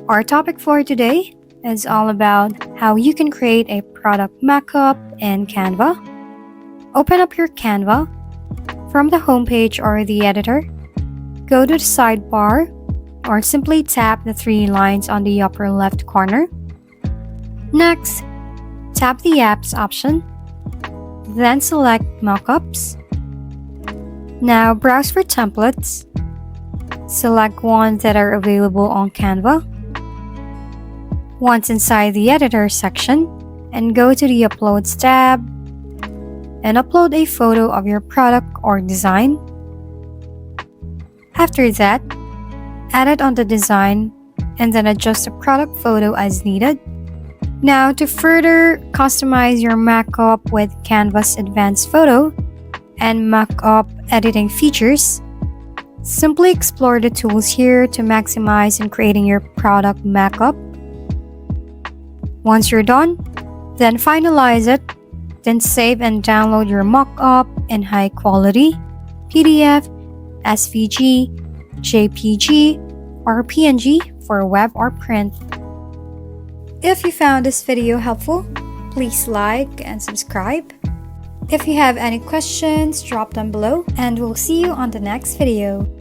Our topic for today is all about how you can create a product mockup in Canva. Open up your Canva from the homepage or the editor. Go to the sidebar or simply tap the three lines on the upper left corner. Next, tap the Apps option, then select Mockups. Now browse for templates. Select ones that are available on Canva. Once inside the editor section, and go to the Uploads tab and upload a photo of your product or design. After that, add it on the design and then adjust the product photo as needed. Now, to further customize your mockup with Canva's advanced photo and mockup editing features, simply explore the tools here to maximize in creating your product mockup. Once you're done, then finalize it, then save and download your mockup in high quality PDF, SVG, JPG, or PNG for web or print. If you found this video helpful, please like and subscribe. If you have any questions, drop them below, and we'll see you on the next video.